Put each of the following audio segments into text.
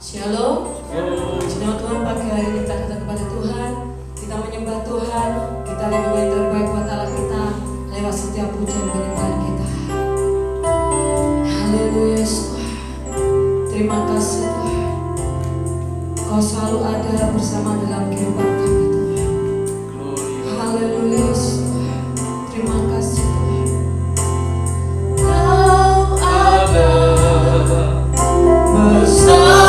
Shalom. Puji Tuhan, pagi hari ini kita datang kepada Tuhan. Kita menyembah Tuhan. Kita lebih yang terbaik buat Allah kita lewat setiap pujian penyembahan kita. Haleluya Tuhan. Terima kasih Tuhan. Kau selalu ada bersama dalam kehidupan kami Tuhan. Haleluya Tuhan. Terima kasih Tuhan. Kau ada bersama.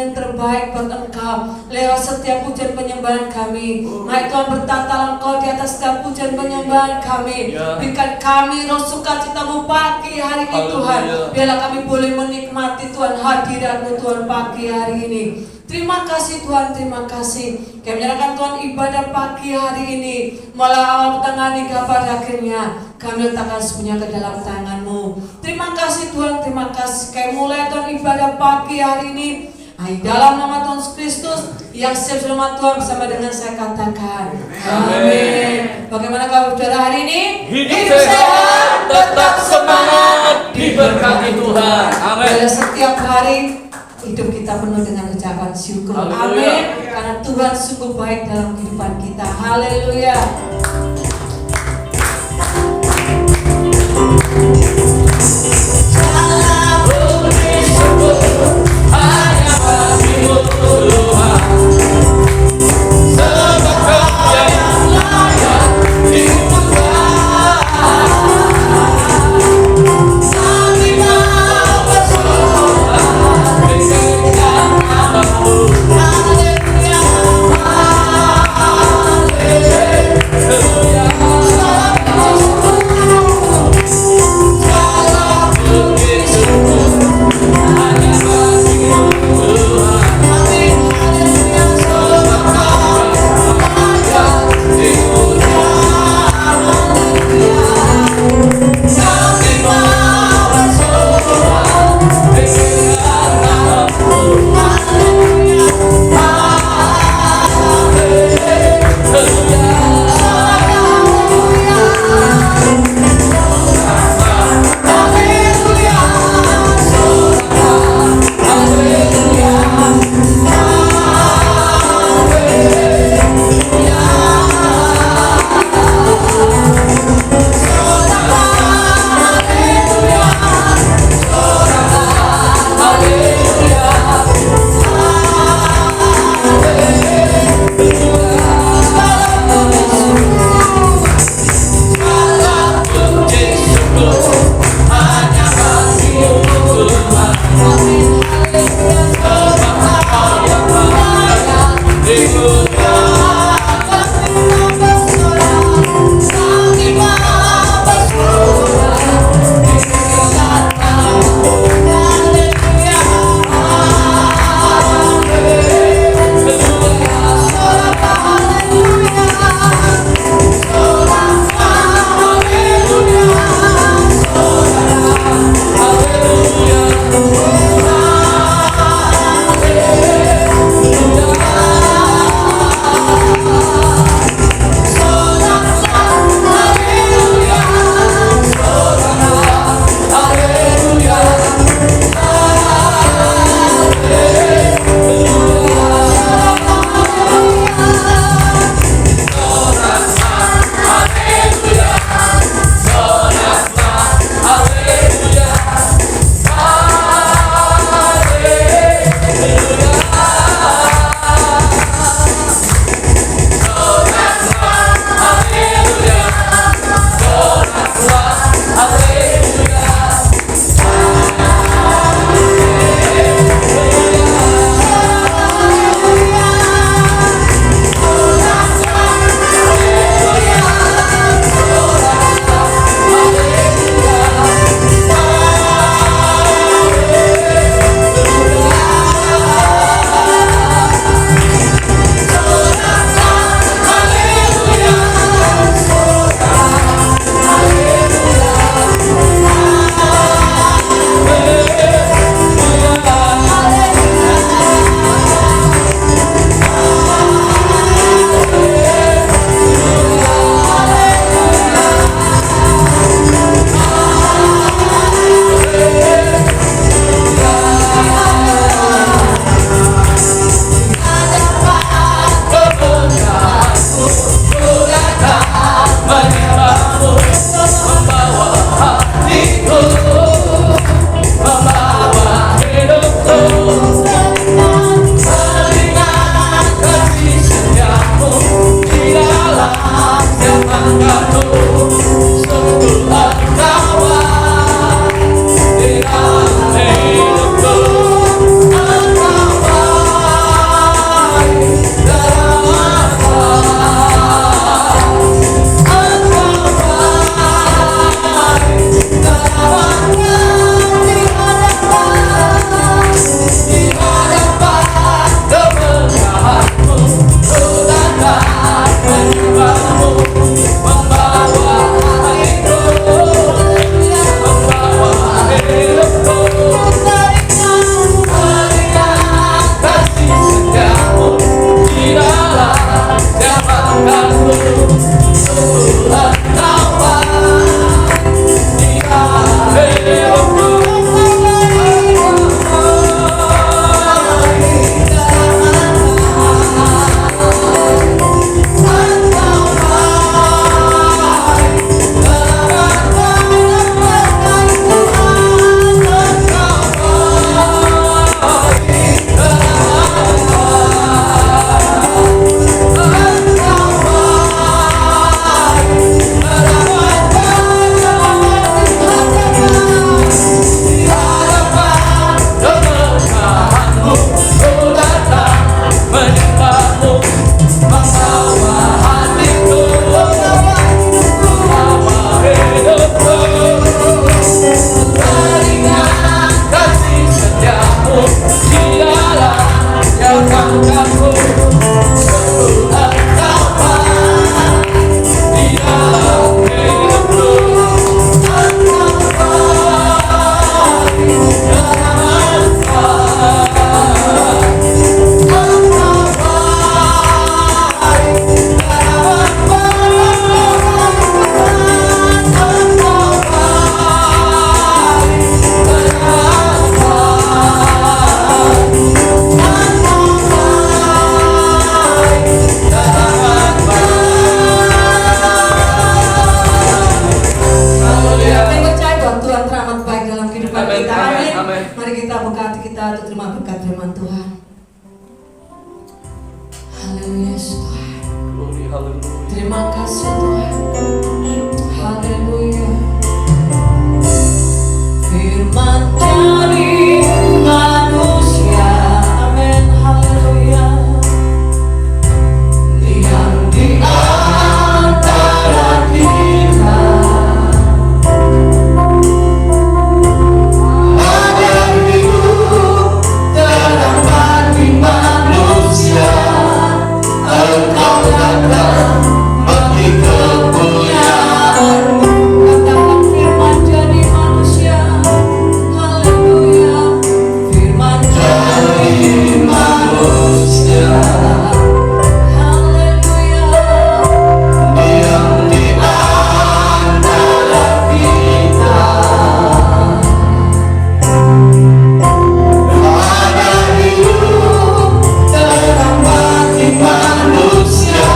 yang terbaik buat Engkau lewat setiap pujian penyembahan kami. Mari Tuhan bertatalah Engkau di atas setiap pujian penyembahan kami. Berikan kami roh sukacita-Mu pagi hari ini Tuhan. Biarlah kami boleh menikmati Tuhan hadirat-Mu Tuhan pagi hari ini. Terima kasih Tuhan, terima kasih. Kami menyerahkan Tuhan ibadah pagi hari ini, mulai awal pertengahan hingga pada akhirnya kami letakkan semuanya ke dalam tangan-Mu. Terima kasih Tuhan, terima kasih. Kami mulai Tuhan ibadah pagi hari ini dalam nama Tuhan Yesus Kristus yang siap selamat Tuhan bersama dengan saya katakan amin. Bagaimana kabar saudara hari ini? Hidup sehat, tetap semangat, diberkati Tuhan. Amin. Setiap hari hidup kita penuh dengan ucapan syukur. Amin. Karena Tuhan sungguh baik dalam kehidupan kita. Haleluya. Haleluya Tuhan. Glory, haleluya. Terima kasih Tuhan. Haleluya. Firman dari manusia, amin, haleluya. Yang di antara kita ada hidup dalam hati manusia. Engkau datang bagi kemuliaan-Mu. Katakan firman jadi manusia. Haleluya. Firman jadi manusia. Haleluya. Diam di antara kita. Ada hidup dalam hati manusia.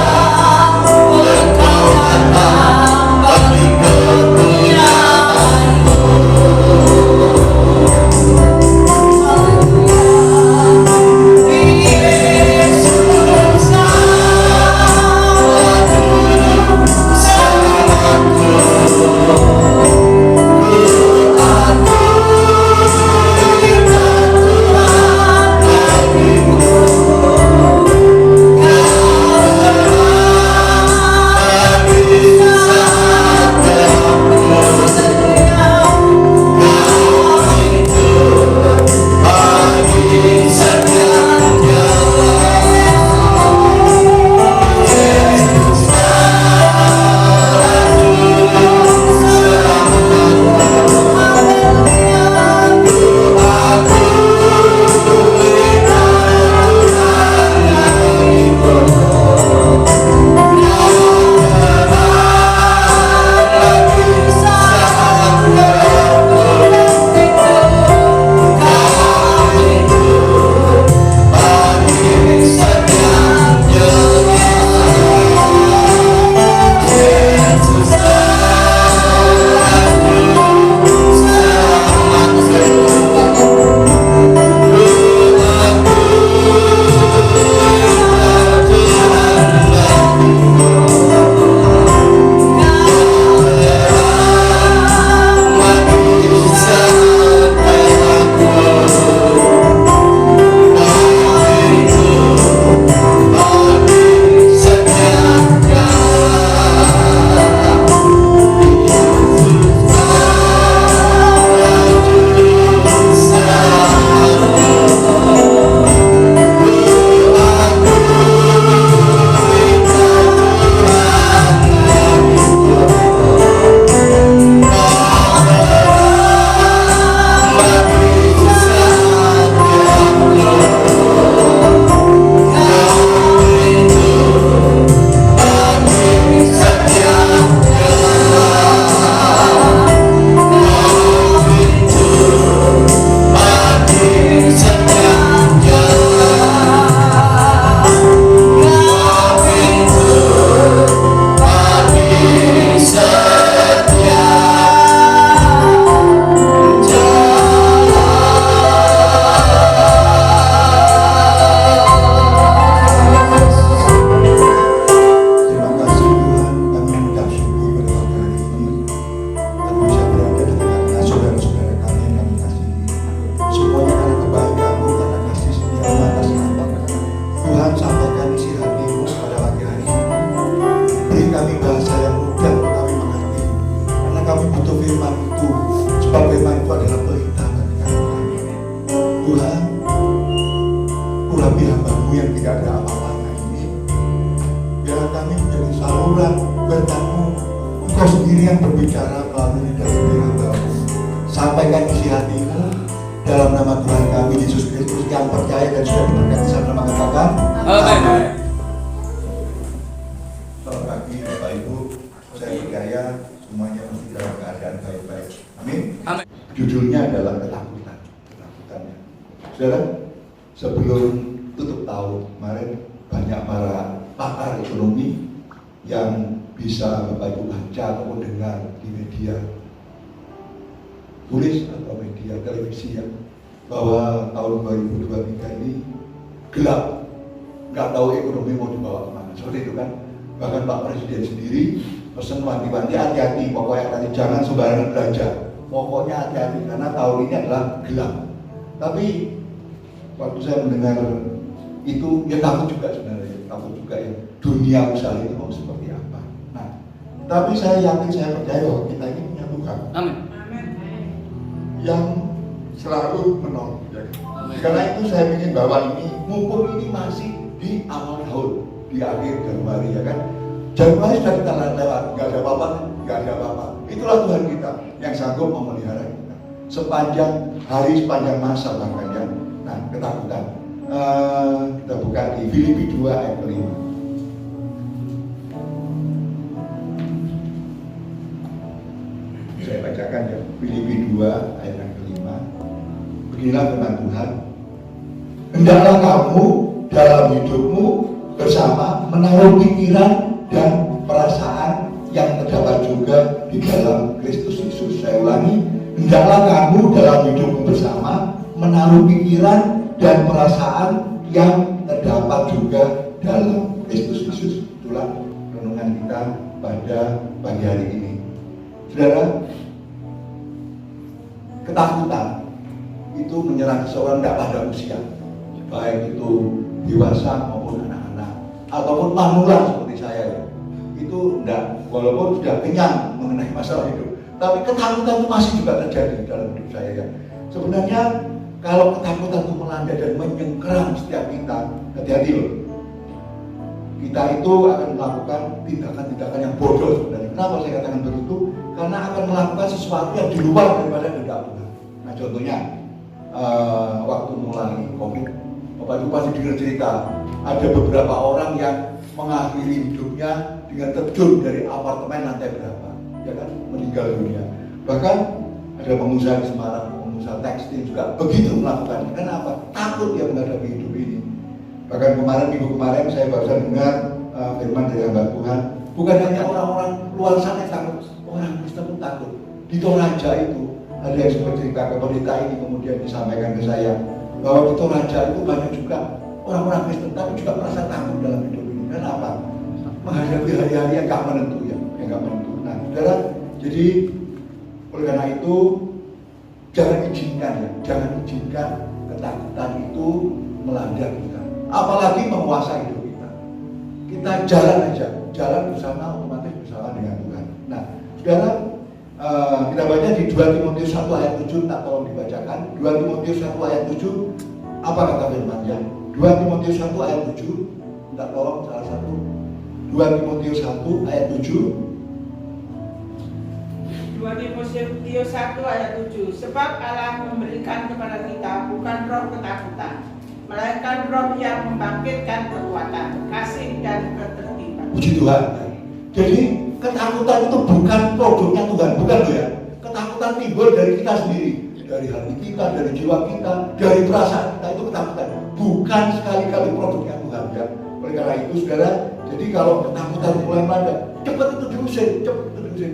Engkau datang bagi kemuliaan-Mu. Yesus Judulnya adalah ketakutan. Saudara, sebelum tutup tahun kemarin banyak para pakar ekonomi yang bisa Bapak Ibu baca ataupun dengar di media tulis atau media televisi ya, bahwa tahun 2023 ini gelap nggak tahu ekonomi mau dibawa kemana. Seperti itu kan. Bahkan Pak Presiden sendiri pesan wanti-wanti, hati-hati, pokoknya tadi jangan sembarangan belanja. Pokoknya hati-hati karena tahun ini adalah gelap. Tapi waktu saya mendengar itu ya takut juga sebenarnya, takut juga ya dunia usaha itu mau seperti apa. Nah, tapi saya yakin, saya percaya bahwa kita ini punya Tuhan. Amin. Yang selalu menolong. Ya. Karena itu saya ingin bahwa ini mumpung ini masih di awal tahun, di akhir Januari ya kan. Januari sudah kita lewat, nggak ada apa-apa. Itulah Tuhan kita yang sanggup memelihara kita sepanjang hari, sepanjang masa bahkan ya. Nah, ketakutan. Kita buka di Filipi 2 ayat 5. Saya bacakan ya, Filipi 2 ayat yang kelima. Beginilah firman Tuhan. Hendaklah kamu dalam hidupmu bersama menaruh pikiran dan perasaan yang terdapat juga di dalam Kristus Yesus. Saya ulangi, hendaklah kamu dalam hidupmu bersama menaruh pikiran dan perasaan yang terdapat juga dalam Kristus Yesus. Itulah renungan kita pada pagi hari ini. Saudara, ketakutan itu menyerang seseorang tidak pada usia, baik itu dewasa maupun anak-anak ataupun manula seperti saya. Itu enggak, walaupun sudah kenyang mengenai masalah hidup, tapi ketakutan itu masih juga terjadi dalam hidup saya ya. Sebenarnya kalau ketakutan itu melanda dan menyengkeram setiap kita, hati-hati loh. Kita itu akan melakukan tindakan-tindakan yang bodoh sebenarnya. Kenapa saya katakan begitu? Karena akan melakukan sesuatu yang di luar daripada kehendak Tuhan. Nah contohnya, waktu mulai COVID, Bapak Ibu pasti dengar cerita, ada beberapa orang yang mengakhiri hidupnya dengan terjun dari apartemen lantai berapa, ya kan, meninggal dunia. Bahkan ada pengusaha di Semarang, pengusaha tekstil juga begitu melakukannya. Kenapa? Takut dia menghadapi hidup ini. Bahkan minggu kemarin saya baru dengar firman dari hamba Tuhan, bukan hanya orang-orang luar sana yang takut, orang Kristen pun takut. Di Toraja itu ada yang sempat cerita ke pendeta ini, kemudian disampaikan ke saya bahwa di Toraja itu banyak juga orang-orang Kristen tapi juga merasa takut dalam hidup ini. Kenapa? Menghadapi hari-hari yang gak menentu ya, yang gak menentu. Nah, saudara, jadi oleh karena itu jangan izinkan ketakutan itu melanda kita, apalagi menguasai hidup kita. Kita jalan bersama, otomatis bersama dengan Tuhan. Nah, saudara, kita baca di 2 Timotius 1 ayat 7, tak tolong dibacakan. 2 Timotius 1 ayat 7, apa kata firman-Nya? 2 Timotius 1 ayat 7, tak tolong salah satu. 2 Timotius 1 ayat 7. 2 Timotius 1 ayat 7. Sebab Allah memberikan kepada kita bukan roh ketakutan, melainkan roh yang membangkitkan kekuatan, kasih dan ketertiban. Puji Tuhan. Jadi ketakutan itu bukan produknya Tuhan, bukan loh ya. Ketakutan timbul dari kita sendiri, dari hati kita, dari jiwa kita, dari perasaan kita. Itu ketakutan, bukan sekali-kali produknya Tuhan ya. Oleh karena itu saudara, jadi kalau ketakutan mulai melanda, cepat itu diusir,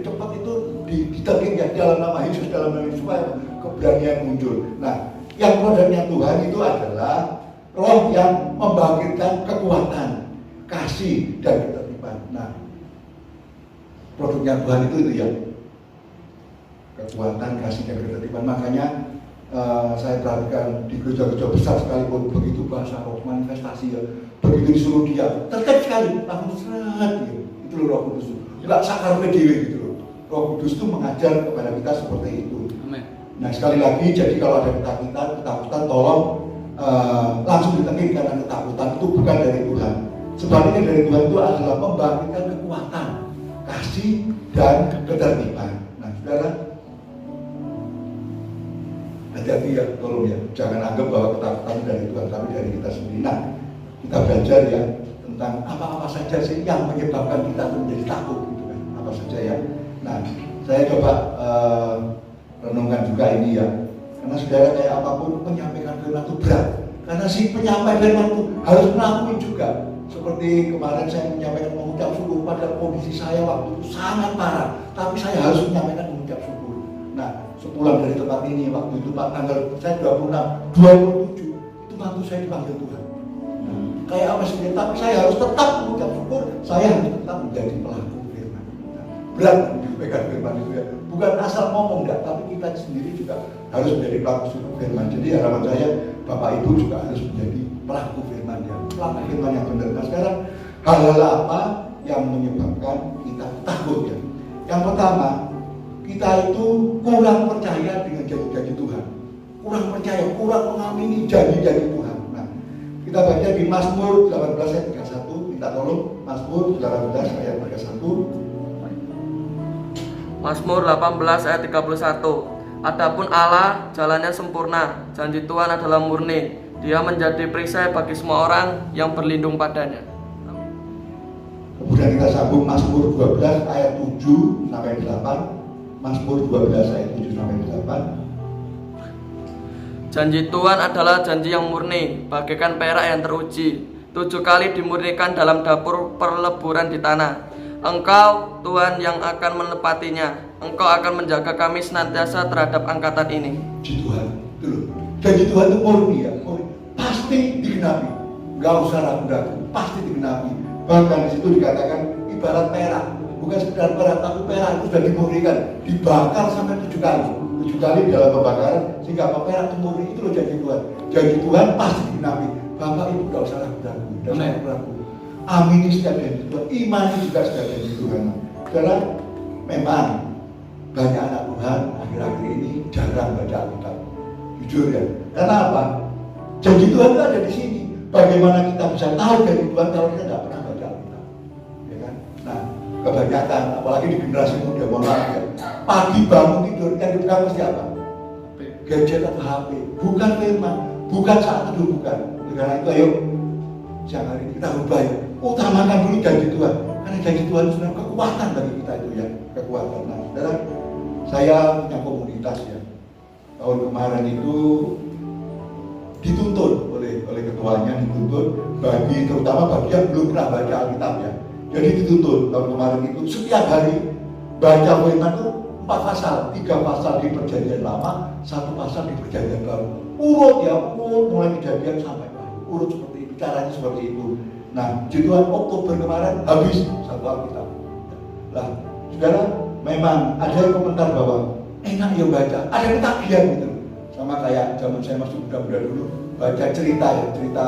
cepat itu ditegik ya dalam nama Yesus, dalam nama Yesus, supaya keberanian muncul. Nah, yang produknya Tuhan itu adalah roh yang membangkitkan kekuatan, kasih dan ketertiban. Nah, produknya Tuhan itu ya kekuatan, kasih dan ketertiban. Makanya saya perhatikan di gereja-gereja besar sekalipun begitu bahasa roh manifestasi ya, begitu disuruh dia tertib sekali, langsung seret gitu. Itu loh Roh Kudus, nggak sakar dewe gitu loh. Roh Kudus itu mengajar kepada kita seperti itu. Amen. Nah sekali lagi, jadi kalau ada ketakutan tolong langsung ditegik, karena ketakutan itu bukan dari Tuhan. Sebaliknya dari Tuhan itu adalah membangkitkan kekuatan, kasih dan ketertiban. Nah saudara, hati-hati ya, tolong ya, jangan anggap bahwa ketakutan dari Tuhan, tapi dari kita sendiri. Nah, kita belajar ya tentang apa-apa saja sih yang menyebabkan kita menjadi takut gitu kan, apa saja ya. Nah, saya coba renungkan juga ini ya, karena saudara kayak apapun menyampaikan firman itu berat, karena si penyampaian firman itu harus melakukan juga. Seperti kemarin saya menyampaikan mengucap syukur pada kondisi saya waktu itu sangat parah, tapi saya harus menyampaikan mengucap syukur. Nah, sepulang dari tempat ini, waktu itu Pak tanggal saya 27 itu mantu saya dipanggil Tuhan. Nah, kayak apa sih, tapi saya harus tetap mengucap syukur, saya harus tetap menjadi pelaku firman. Berat dipegang firman itu ya, bukan asal ngomong enggak, tapi kita sendiri juga harus menjadi pelaku firman. Jadi harapan saya Bapak Ibu juga harus menjadi pelaku firman yang benar. Nah sekarang hal-hal apa yang menyebabkan kita takut ya? Yang pertama, kita itu kurang percaya dengan janji-janji Tuhan, kurang percaya, kurang mengamini janji-janji Tuhan. Nah, kita baca di Mazmur 18 ayat 31, minta tolong Mazmur 18 ayat 31. Mazmur 18 ayat 31. Adapun Allah jalannya sempurna, janji Tuhan adalah murni. Dia menjadi perisai bagi semua orang yang berlindung padanya. Kemudian kita sambung Mazmur 12 ayat 7 sampai 8. Mazmur 12 ayat 7 sampai 8. Janji Tuhan adalah janji yang murni, bagaikan perak yang teruji. 7 kali dimurnikan dalam dapur perleburan di tanah. Engkau Tuhan yang akan menepatinya. Engkau akan menjaga kami senantiasa terhadap angkatan ini. Janji Tuhan, itu loh. Janji Tuhan itu murni ya, murni. Pasti digenapi. Gak usah ragu-ragu, pasti digenapi. Bahkan di situ dikatakan ibarat perak, bukan sekedar perak, tapi perak itu sudah dimurnikan, dibakar sampai 7 kali. 7 kali dalam pembakaran sehingga apa, perak itu murni. Itu loh janji Tuhan. Janji Tuhan pasti digenapi. Bapak Ibu gak usah ragu-ragu, gak usah ragu-ragu. Amini setiap janji Tuhan, imani juga setiap janji Tuhan. Karena memang banyak anak Tuhan akhir-akhir ini jarang baca Alkitab. Jujur ya. Karena apa? Janji Tuhan itu ada di sini. Bagaimana kita bisa tahu janji Tuhan kalau kita tidak pernah baca Alkitab? Ya kan? Nah, kebanyakan, apalagi di generasi muda, mohon maaf ya. Pagi bangun tidur, yang dipegang mesti apa? Gadget atau HP. Bukan firman, bukan saat teduh, bukan. Karena itu ayo, siang hari ini kita ubah ya. Utamakan dulu janji Tuhan. Karena janji Tuhan itu sudah kekuatan bagi kita itu ya. Kekuatan. Nah, saudara, saya punya komunitas ya. Tahun kemarin itu dituntun oleh ketuanya, dituntun terutama bagi yang belum pernah baca Alkitab ya. Jadi dituntun tahun kemarin itu setiap hari baca firman itu 4 pasal, 3 pasal di Perjanjian Lama, 1 pasal di Perjanjian Baru. Urut ya, urut mulai Kejadian sampai Baru. Urut seperti itu, caranya seperti itu. Nah, Jutuan Oktober kemarin habis 1 Alkitab. Lah, saudara, memang ada yang komentar bahwa enak ya baca, ada ketagihan gitu. Sama kayak zaman saya masih muda-muda dulu baca cerita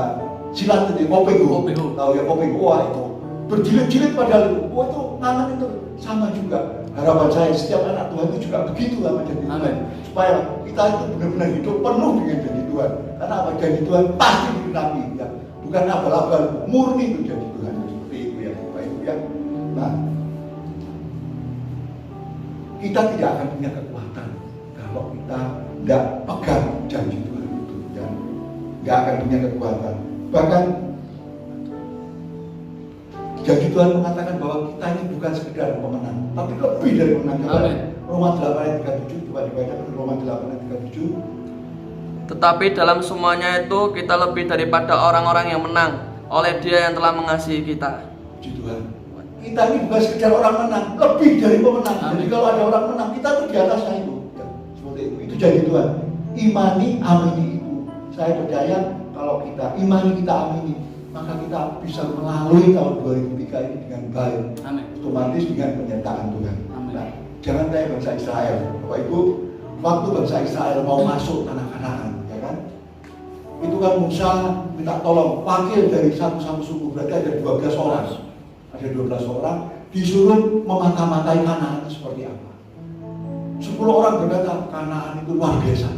silat itu Kopenghu. Tahu ya Kopenghu? Wah itu berjilid-jilid padahal itu. Wah itu ngangen itu. Sama juga harapan saya setiap anak Tuhan itu juga begitu sama janji Tuhan. Supaya kita itu benar-benar hidup penuh dengan janji Tuhan. Karena apa? Janji Tuhan pasti digenapi ya. Bukan abal-abal, murni itu janji Tuhan. Seperti itu ya Bapak Ibu ya. Nah, kita tidak akan punya kekuatan kalau kita tidak pegang janji Tuhan itu ya. Tidak akan punya kekuatan. Bahkan janji Tuhan mengatakan bahwa kita ini bukan sekedar pemenang, tapi lebih dari pemenang. Roma 8 ayat 37, coba dibacakan Roma 8 ayat 37. Tetapi dalam semuanya itu kita lebih daripada orang-orang yang menang oleh Dia yang telah mengasihi kita. Puji Tuhan. Kita ini bukan sekedar orang menang, lebih dari pemenang. Jadi kalau ada orang menang, kita tuh di atasnya itu. Ya, seperti itu. Itu janji Tuhan. Imani, amini itu. Saya percaya kalau kita imani, kita amini, maka kita bisa melalui tahun 2003 ini dengan baik. Amin. Otomatis dengan penyertaan Tuhan. Amin. Nah, jangan kayak bangsa Israel. Bapak Ibu, waktu bangsa Israel mau masuk tanah Kanaan, ya kan? Itu kan Musa minta tolong wakil dari satu suku, berarti ada 12 orang. Ada 12 orang disuruh memata-matai Kanaan seperti apa. 10 orang berkata Kanaan itu luar biasa.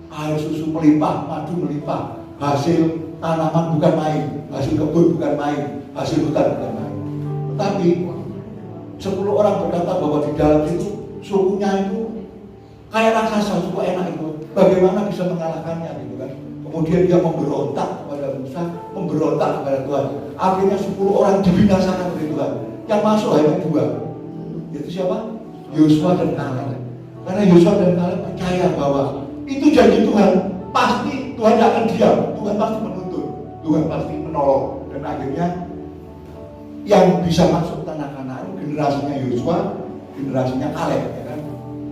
Air susu melimpah, madu melimpah, hasil tanaman bukan main, hasil kebun bukan main, hasil hutan bukan main. Tetapi 10 orang berkata bahwa di dalam itu sukunya itu kayak raksasa, suku enak itu. Bagaimana bisa mengalahkannya gitu kan? Kemudian dia memberontak kepada Musa, memberontak kepada Tuhan. Akhirnya 10 orang dibinasakan oleh Tuhan. Yang masuk hanya 2. Itu siapa? Yosua dan Kaleb. Karena Yosua dan Kaleb percaya bahwa itu janji Tuhan. Pasti Tuhan tidak akan diam. Tuhan pasti menuntun. Tuhan pasti menolong. Dan akhirnya yang bisa masuk tanah Kanaan generasinya Yosua, generasinya Kaleb, ya kan?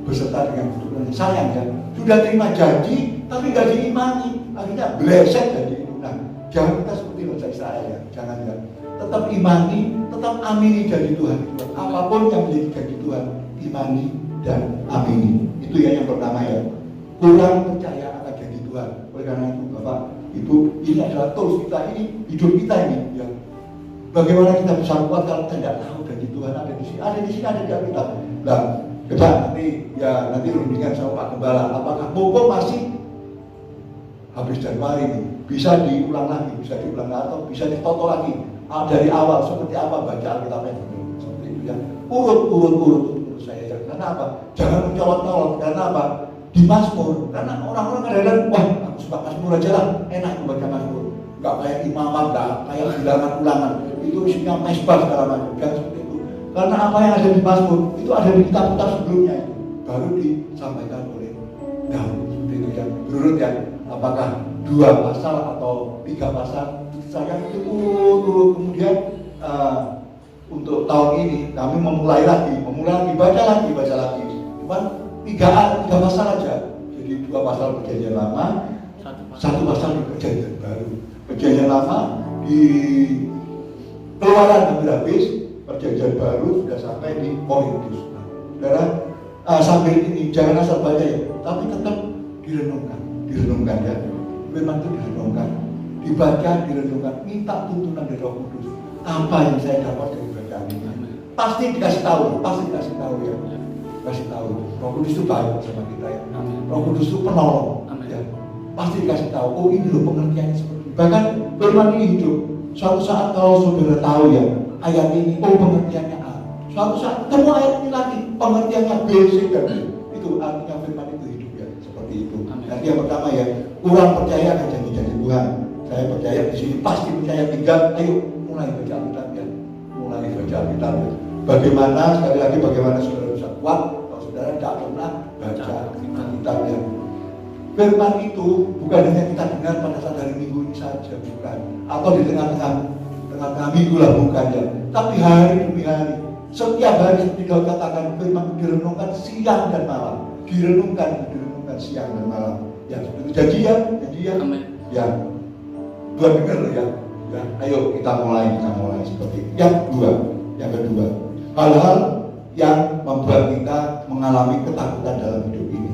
Beserta dengan keturunannya. Sayang ya, sudah terima janji tapi nggak diimani. Akhirnya blesek jadi itu. Nah, jangan kita seperti bangsa Israel ya. jangan ya. Tetap imani, tetap amini janji Tuhan. Apapun yang menjadi janji Tuhan, imani dan amini. Itu ya yang pertama ya. Kurang percaya akan janji Tuhan. Oleh karena itu Bapak, Ibu, ini adalah tools kita, ini hidup kita ini ya. Bagaimana kita bisa kuat kalau kita tidak tahu janji Tuhan ada di sini, ada di Alkitab. Nah, coba nanti rundingan sama Pak Gembala, apakah mumpung masih habis Januari ini bisa diulang lagi, atau bisa ditoto lagi dari awal seperti apa baca Alkitabnya seperti itu ya. Urut saya ya. Karena apa? Jangan mencolot-colot. Karena apa? Di Mazmur, karena orang-orang kadang-kadang, wah aku suka Mazmur aja lah, enak membaca Mazmur, nggak kayak imamat, nggak kayak bilangan-ulangan, itu isinya mesbah segala macam, jangan seperti itu. Karena apa yang ada di Mazmur itu ada di kitab-kitab sebelumnya, baru disampaikan oleh Daud. Seperti itu ya, berurut ya. Apakah 2 pasal atau 3 pasal, saya itu urut. Kemudian untuk tahun ini kami memulai lagi, baca lagi. Cuman 3 pasal aja. Jadi 2 pasal perjanjian lama, 1 pasal di perjanjian baru. Perjanjian lama di Keluaran hampir habis, perjanjian baru sudah sampai di Korintus. Saudara, sambil ini jangan asal baca ya, tapi tetap direnungkan ya. Firman itu direnungkan, dibaca, direnungkan, minta tuntunan dari Roh Kudus. Apa yang saya dapat dari bacaan ini? Pasti dikasih tahu ya. Kasih tahu. Roh Kudus itu baik sama kita ya. Roh Kudus itu penolong. Ya. Pasti dikasih tahu. Oh ini loh pengertiannya seperti ini. Bahkan firman ini hidup. Suatu saat kalau saudara tahu ya ayat ini, oh pengertiannya A. Suatu saat ketemu ayat ini lagi, pengertiannya B, C dan D. Itu artinya firman itu hidup ya. Seperti itu. Nanti yang pertama ya, kurang percaya akan janji-janji Tuhan. Saya percaya di sini pasti percaya tinggal. Ayo mulai baca Alkitab ya. Bagaimana sekali lagi bagaimana saudara bisa kuat kalau saudara tidak pernah baca Alkitab ya. Firman itu bukan hanya kita dengar pada saat hari Minggu ini saja, bukan. Atau di tengah-tengah minggu lah, bukan ya. Tapi hari demi hari, setiap hari seperti Daud katakan, firman direnungkan siang dan malam. Direnungkan siang dan malam. Ya, seperti janji ya. Ya, Tuhan dengar ya. Ya, ayo kita mulai seperti itu. Yang kedua, hal-hal yang membuat kita mengalami ketakutan dalam hidup ini.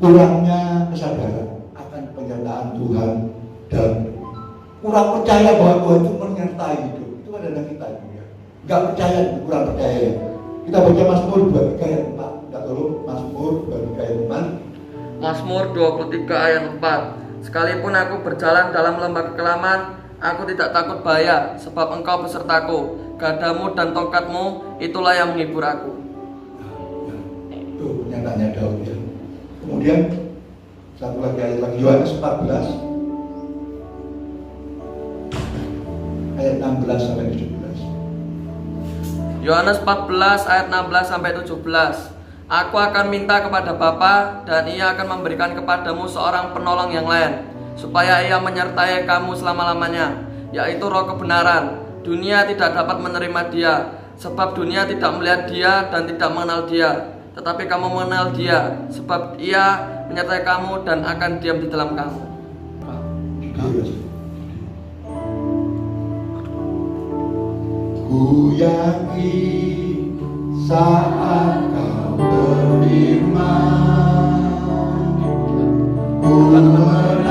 Kurangnya kesadaran akan penyertaan Tuhan dan kurang percaya bahwa Tuhan itu menyertai hidup. Itu adalah kita ya. Enggak percaya, kurang percaya ya. Kita baca Mazmur 23 ayat 4. Kita tolong Mazmur 23 ayat 4. Mazmur 23 ayat 4. Sekalipun aku berjalan dalam lembah kekelaman, aku tidak takut bahaya, sebab Engkau besertaku. Gadamu dan tongkatmu, itulah yang menghibur aku. Itu pernyataannya Daud ya. Kemudian satu lagi ayat lagi, Yohanes 14 ayat 16 sampai 17. Yohanes 14 ayat 16 sampai 17. Aku akan minta kepada Bapa dan Ia akan memberikan kepadamu seorang penolong yang lain, supaya Ia menyertai kamu selama-lamanya, yaitu Roh kebenaran. Dunia tidak dapat menerima Dia, sebab dunia tidak melihat Dia dan tidak mengenal Dia. Tetapi kamu mengenal Dia, sebab Ia menyertai kamu dan akan diam di dalam kamu. Ku yakin saat kau beriman, ku menang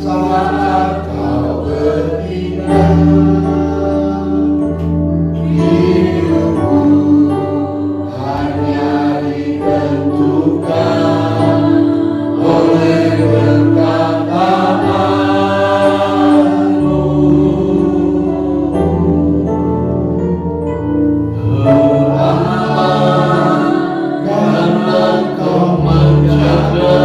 saat kau bertindak. Hidupku hanya ditentukan oleh perkataanmu. Karena Kau menjaga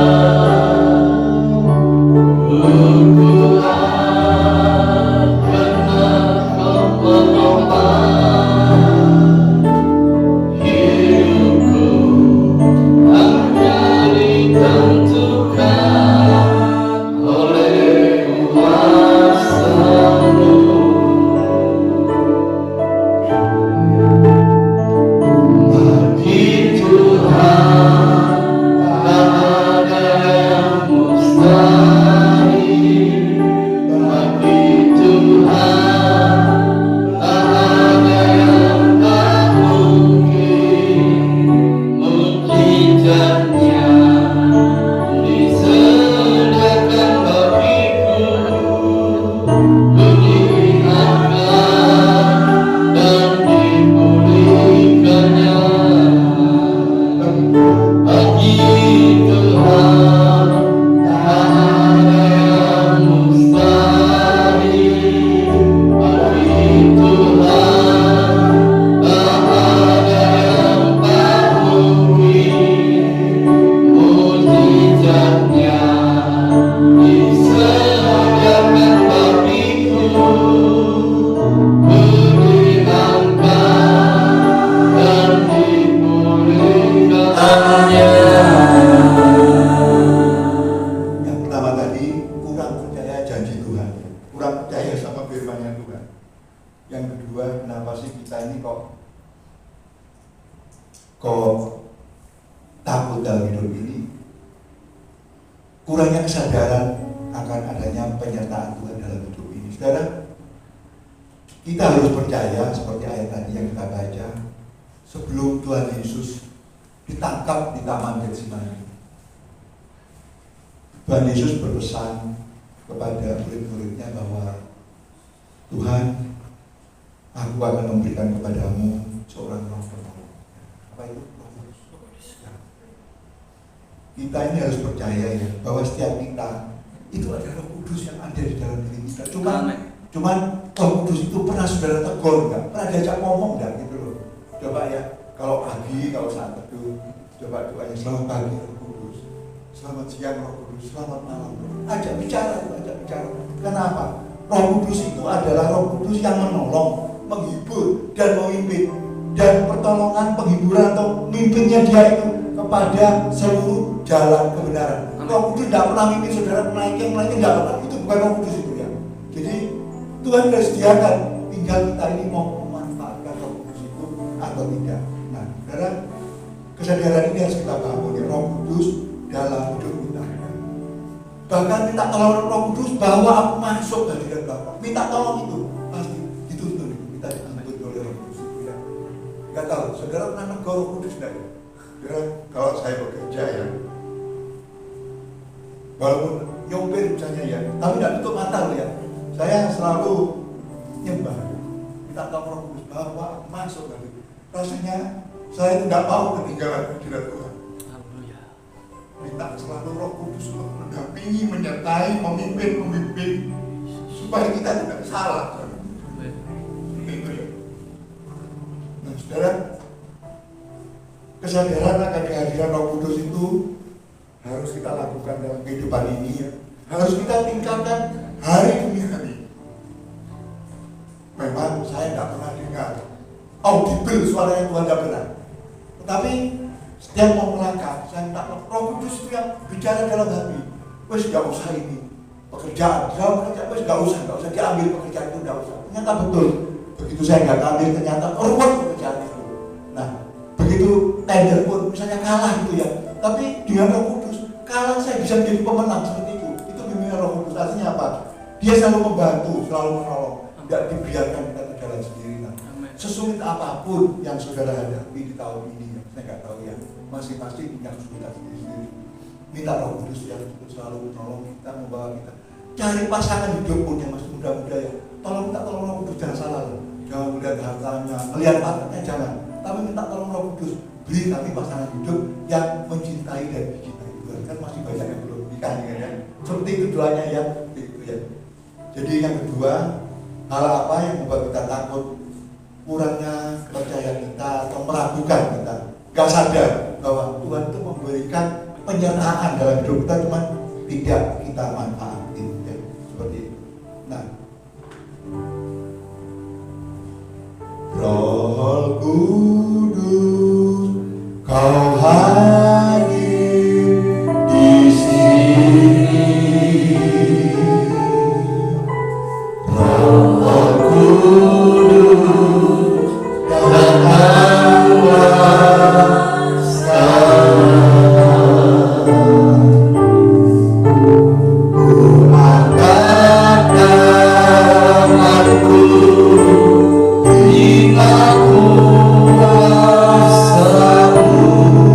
kurang percaya sama firman-Nya Tuhan. Yang kedua, kenapa sih kita ini kok takut dalam hidup ini? Kurangnya kesadaran akan adanya penyertaan Tuhan dalam hidup ini. Saudara, kita harus percaya seperti ayat tadi yang kita baca, sebelum Tuhan Yesus ditangkap di Taman Getsemani, Tuhan Yesus berpesan kepada murid-muridnya bahwa Tuhan, aku akan memberikan kepadamu seorang roh penolong. Apa itu? Kita ini harus percaya ya bahwa setiap kita itu ada Roh Kudus yang ada di dalam diri kita. Cuman Roh Kudus itu pernah saudara tegur enggak? Pernah diajak ngomong enggak gitu loh? Coba ya, kalau pagi, kalau saat teduh, coba doanya selamat pagi Roh Kudus, selamat siang Roh Kudus, selamat malam. Ajak bicara. Kenapa? Roh Kudus itu adalah Roh Kudus yang menolong, menghibur dan memimpin. Dan pertolongan, penghiburan atau mimpinnya dia itu kepada seluruh jalan kebenaran. Roh Kudus tidak pernah mimpin saudara melainkan tidak pernah. Itu bukan Roh Kudus itu ya. Jadi Tuhan sudah sediakan, tinggal kita ini mau memanfaatkan Roh Kudus itu atau tidak. Nah, saudara, kesadaran ini harus kita bangun ya, Roh Kudus dalam hidup kita. Bahkan minta tolong Roh Kudus bahwa aku masuk ke hadirat Bapa. Minta tolong itu pasti dituntun, kita dituntun oleh Roh Kudus itu ya. Gak tahu, saudara pernah negur Roh Kudus enggak ya? Saudara, kalau saya bekerja ya, walaupun nyopir misalnya ya, tapi tidak tutup mata loh ya. Saya selalu nyembah, minta tolong Roh Kudus bahwa aku masuk ke hadirat. Rasanya saya tidak mau ketinggalan hadirat Tuhan. Minta selalu Roh Kudus untuk mendampingi, menyertai, memimpin supaya kita tidak salah. Itu ya. Nah, saudara, kesadaran akan kehadiran Roh Kudus itu harus kita lakukan dalam kehidupan ini ya. Harus kita tingkatkan hari demi hari. Memang saya tidak pernah dengar audible suaranya Tuhan, tidak pernah. Tetapi setiap mau melangkah, saya minta Roh Kudus itu yang bicara dalam hati. Wes gak usah ini pekerjaan, wes gak usah diambil pekerjaan itu, gak usah. Ternyata betul, begitu saya gak ambil ternyata ruwet pekerjaan itu. Nah, begitu tender pun misalnya kalah gitu ya. Tapi dengan Roh Kudus, kalah saya bisa menjadi pemenang seperti itu. Itu bimbingan Roh Kudus. Artinya apa? Dia selalu membantu, selalu menolong. Tidak dibiarkan kita berjalan sendiri. Nah, sesulit apapun yang saudara hadapi di tahun ini, saya nggak tahu ya, masing-masing punya kesulitan sendiri. Minta Roh Kudus yang selalu menolong kita, membawa kita. Cari pasangan hidup pun yang masih muda-muda ya. Tolong minta tolong Roh Kudus, jangan salah loh. Jangan melihat hartanya, melihat partnernya jangan. Tapi minta tolong Roh Kudus, beri kami pasangan hidup yang mencintai dan dicintai Tuhan. Kan masih banyak yang belum nikah ya. Seperti itu doanya ya, itu ya. Jadi yang kedua, hal apa yang membuat kita takut? Kurangnya kepercayaan kita atau meragukan kita. Gak sadar bahwa Tuhan itu memberikan penyertaan dalam hidup kita, cuma tidak kita manfaatin ya. Seperti itu. Nah, Roh Kudus, Kau hadir di sini. Roh Kudus, datanglah sekarang. Ku angkat tanganku, berilah kuasa-Mu.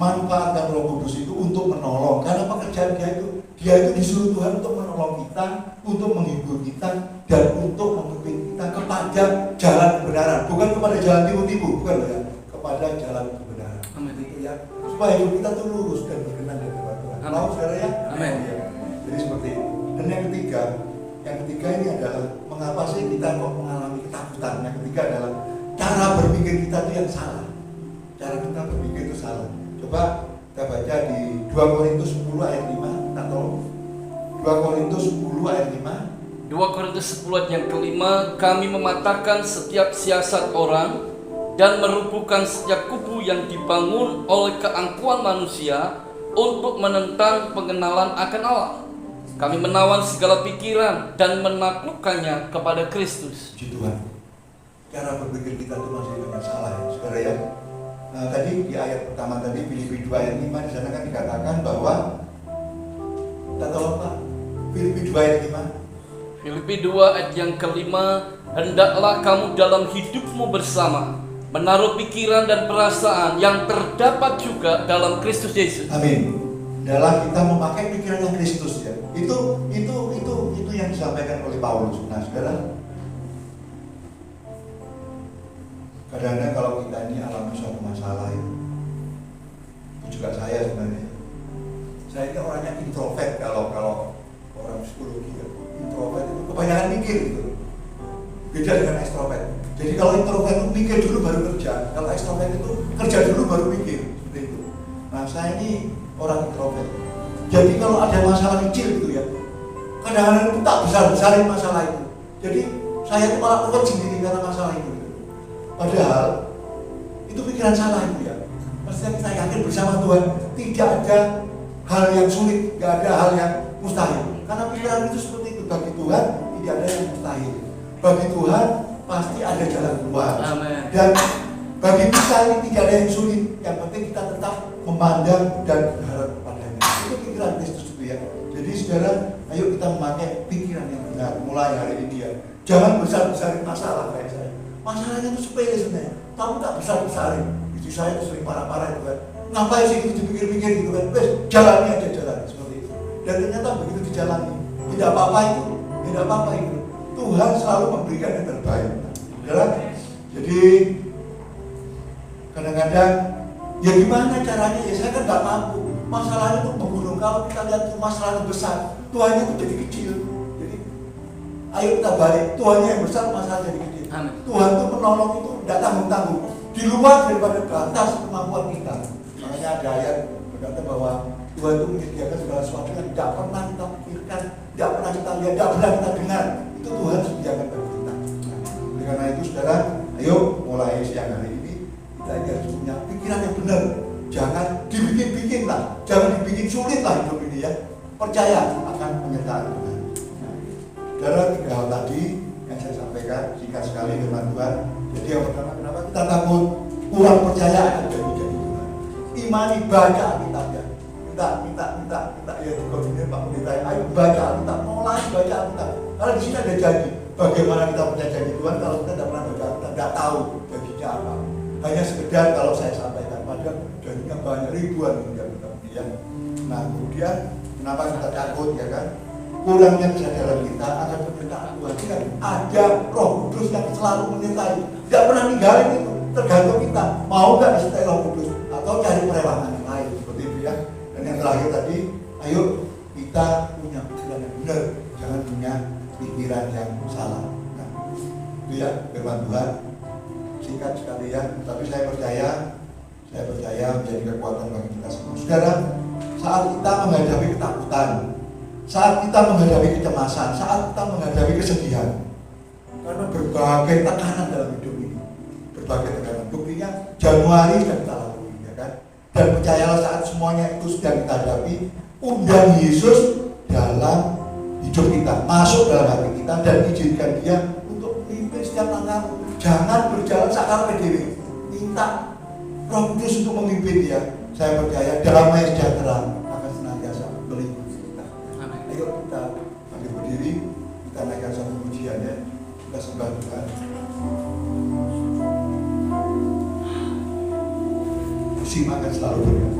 manfaatkan Roh Kudus itu untuk menolong. Karena pekerjaan dia itu disuruh Tuhan untuk menolong kita, untuk menghibur kita, dan untuk memimpin kita kepada jalan kebenaran, bukan kepada jalan tipu-tipu, bukan ya, kepada jalan kebenaran. Amin. Itu ya, supaya hidup kita tuh lurus dan berkenan di hadapan Tuhan. Mau saudara ya? Amin. Ya. Jadi seperti itu. Dan yang ketiga ini adalah mengapa sih kita kok mengalami ketakutan? Yang ketiga adalah cara berpikir kita itu yang salah. Cara kita berpikir itu salah. Coba kita baca di 2 Korintus 10 ayat 5. Kita tolong. 2 Korintus 10 ayat 5. 2 Korintus 10 ayat yang kelima, kami mematahkan setiap siasat orang dan merubuhkan setiap kubu yang dibangun oleh keangkuhan manusia untuk menentang pengenalan akan Allah. Kami menawan segala pikiran dan menaklukkannya kepada Kristus. Puji Tuhan. Cara berpikir kita itu masih banyak salah ya, saudara ya. Nah, tadi di ayat pertama tadi Filipi 2 ayat 5 di sana kan dikatakan bahwa kita tahu apa? Filipi 2 ayat 5. Filipi 2 ayat yang kelima, hendaklah kamu dalam hidupmu bersama menaruh pikiran dan perasaan yang terdapat juga dalam Kristus Yesus. Amin. Dalam kita memakai pikiran yang Kristus ya. Itu yang disampaikan oleh Paulus. Nah, saudara, kadang-kadang kalau kita ini alami suatu masalah itu juga saya sebenarnya. Saya ini orangnya introvert kalau orang psikologi ya. Introvert itu kebanyakan mikir gitu. Beda dengan ekstrovert. Jadi kalau introvert itu mikir dulu baru kerja, kalau ekstrovert itu kerja dulu baru mikir, seperti itu. Nah, saya ini orang introvert. Jadi kalau ada masalah kecil gitu ya, kadang-kadang itu tak besar-besarin masalah itu. Jadi saya itu malah ruwet sendiri karena masalah itu. Padahal itu pikiran salah itu ya. Maksudnya kita yakin bersama Tuhan tidak ada hal yang sulit, tidak ada hal yang mustahil. Karena pikiran itu seperti itu, bagi Tuhan tidak ada yang mustahil. Bagi Tuhan pasti ada jalan keluar. Amin. Dan bagi kita ini tidak ada yang sulit. Yang penting kita tetap memandang dan berharap padanya. Itu pikiran Kristus itu ya. Jadi saudara, ayo kita memakai pikiran yang benar mulai hari ini ya. Jangan besar-besarin masalah kayak saya. Masalahnya itu sepele sebenarnya, tapi tak besar-besarin. Istri saya itu sering marah-marah itu kan. Ngapain sih itu dipikir-pikir gitu kan? Wes, jalani aja jalan seperti itu. Dan ternyata begitu dijalani, tidak apa-apa itu, tidak apa-apa itu. Tuhan selalu memberikan yang terbaik. Saudara, jadi kadang-kadang ya gimana caranya ya, saya kan nggak mampu. Masalahnya itu membunuh. Kalau kita lihat masalahnya besar, Tuhannya itu jadi kecil. Jadi ayo kita balik, Tuhannya yang besar, masalahnya jadi kecil. Amin. Tuhan itu menolong itu tidak tanggung-tanggung, di luar daripada batas kemampuan kita. Makanya ada ayat berkata bahwa Tuhan itu menyediakan segala sesuatu yang tidak pernah kita pikirkan, tidak pernah kita lihat, tidak pernah kita dengar. Itu Tuhan sediakan bagi kita. Oleh karena itu saudara, ayo mulai siang hari ini kita harus punya pikiran yang benar. Jangan dibikin-bikin lah, jangan dibikin sulit lah hidup ini ya. Percaya akan penyertaan Tuhan. Saudara, 3 hal tadi yang saya sampaikan, singkat sekali firman Tuhan. Jadi yang pertama, kenapa kita takut? Kurang percaya akan janji-janji Tuhan. Imani, baca Alkitabnya. Minta ya dikoordinir Pak Pendeta. Ayo baca Alkitab, mulai baca Alkitab. Karena di sini ada janji. Bagaimana kita percaya janji Tuhan kalau kita tidak pernah baca Alkitab, tidak tahu janjinya apa. Hanya sekedar kalau saya sampaikan, padahal janjinya banyak ribuan ya. Nah kemudian kenapa kita takut ya kan? Kurangnya kesadaran kita akan penyertaan Tuhan. Kan ada Roh Kudus yang selalu menyertai, tidak pernah ninggalin itu. Tergantung kita mau nggak disertai Roh Kudus atau cari perewangan yang lain seperti itu ya. Dan yang terakhir tadi, ayo kita punya pikiran yang benar, jangan punya pikiran yang salah. Nah, itu ya firman Tuhan. Singkat sekali ya, tapi saya percaya menjadi kekuatan bagi kita semua. Saudara, saat kita menghadapi ketakutan, saat kita menghadapi kecemasan, saat kita menghadapi kesedihan, karena berbagai tekanan dalam hidup ini, berbagai tekanan. Buktinya Januari sudah kita lalui, ya kan? Dan percayalah saat semuanya itu sudah kita hadapi, undang Yesus dalam hidup kita, masuk dalam hati kita dan izinkan Dia untuk memimpin setiap langkah. Jangan berjalan sakar PDW, minta Roh Kudus untuk memimpin Dia. Saya percaya damai sejahtera akan senantiasa meliputi kita. Ayo kita bangkit berdiri, kita naikkan satu pujian ya, kita sembah Tuhan. Musim akan selalu berkati.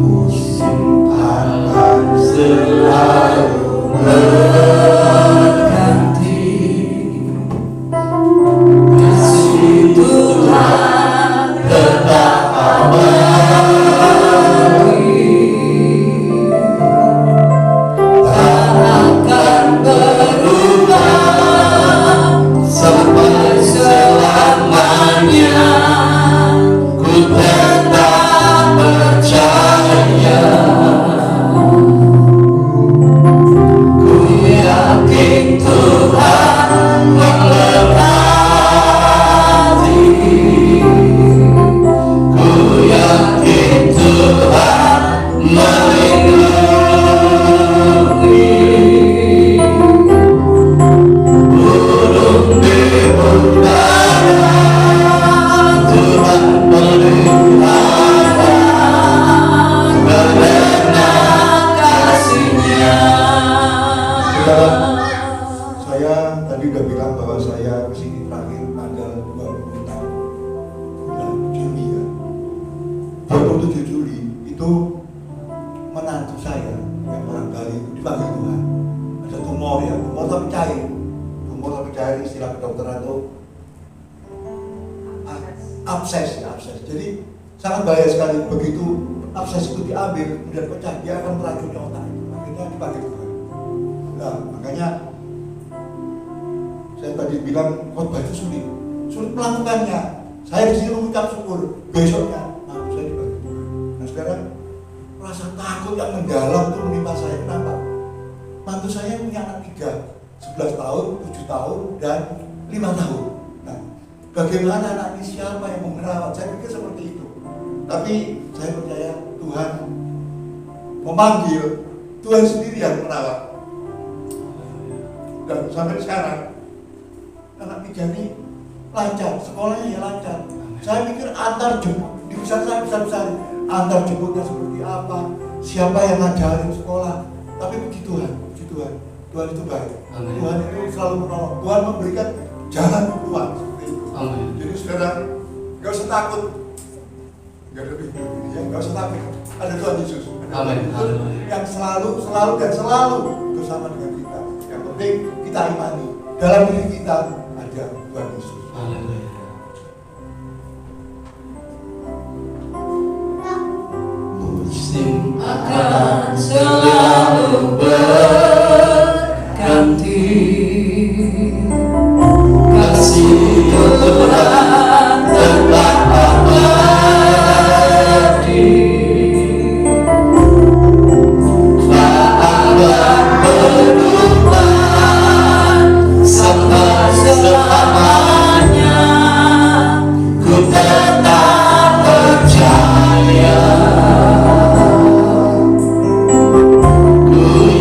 Musim akan selalu berganti, kasih Tuhan tetap abadi, tak akan berubah sampai selamanya. Ku tetap percaya, ku yakin Tuhan memerhati, ku yakin Tuhan melindungi. Burung di udara Tuhan pelihara karena kasih-Nya. Saudara, saya tadi udah bilang bahwa saya kesini terakhir tanggal 26 bulan Juli ya. 27 Juli itu menantu saya yang orang Bali itu dipanggil Tuhan. Ada tumor ya, tumor tapi cair. Tumor tapi cair istilah kedokteran itu abses ya, abses. Jadi sangat bahaya sekali begitu abses itu diambil kemudian pecah, dia akan meracuni otak itu. Akhirnya dipanggil Tuhan. Nah, makanya saya tadi bilang khotbah itu sulit melakukannya. Saya di sini mengucap syukur, besoknya mantu saya dibantu Tuhan. Nah sekarang rasa takut yang mendalam itu menimpa saya. Kenapa? Mantu saya punya anak 3, 11 tahun, 7 tahun, dan 5 tahun. Nah, bagaimana anak ini siapa yang merawat? Saya pikir seperti itu. Tapi saya percaya Tuhan memanggil, Tuhan sendiri yang merawat. Dan sampai sekarang anak 3 ini lancar, sekolahnya ya lancar. Saya pikir antar jemput, di besar saya besar-besar, antar jemputnya seperti apa, siapa yang ngajarin sekolah. Tapi puji Tuhan, Tuhan itu baik. Amin. Tuhan itu selalu menolong. Tuhan memberikan jalan keluar seperti itu. Amin. Jadi saudara, gak usah takut. Gak ada bingung, ya, gak usah takut. Ada Tuhan Yesus. Amin. Yang selalu bersama dengan kita. Yang penting kita imani. Dalam diri kita ada Tuhan Yesus. Haleluya. Musim akan selalu berganti, kasih Tuhan tetap abadi, tak akan berubah sampai selamanya. Ku tetap percaya, ku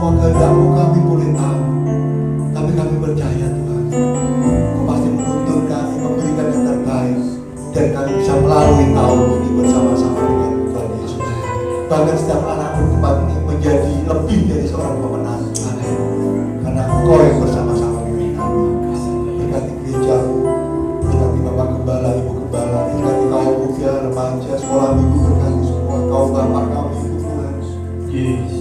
semua kehendak-Mu kami boleh tahu. Tapi kami percaya Tuhan, Kau pasti menuntun kami, memberikan yang terbaik, dan kami bisa melalui tahun ini bersama-sama dengan Tuhan Yesus. Bahkan setiap anak di tempat ini menjadi lebih dari seorang pemenang. Karena Engkau yang bersama-sama dengan kami. Berkati gereja-Mu, berkati Bapak Gembala, Ibu Gembala, berkati kaum muda, remaja, sekolah minggu, berkati semua kaum bapak kami itu Tuhan.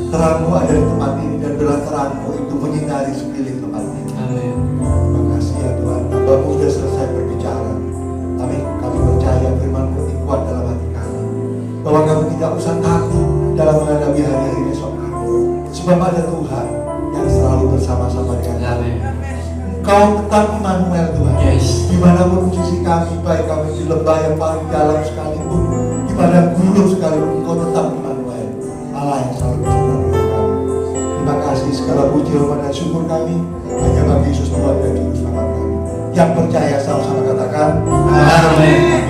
Terang-Mu ada di tempat ini, dan belah terang-Mu itu menyinari sekeliling tempat ini. Terima kasih ya Tuhan, Hamba-Mu sudah selesai berbicara. Tapi kami percaya firman-Mu ini kuat dalam hati kami, bahwa kami tidak usah takut dalam menghadapi hari-hari esok kami, sebab ada Tuhan yang selalu bersama-sama dengan kami. Engkau tetap Immanuel Tuhan. Dimanapun posisi kami, baik kami di lembah yang paling dalam sekalipun, di padang gunung sekalipun, Engkau tetap Immanuel, Allah yang selalu bersama dengan kami. Terima kasih, segala puji, hormat dan syukur kami hanya bagi Yesus Tuhan dan Juru Selamat kami. Yang percaya sama-sama katakan, Amin.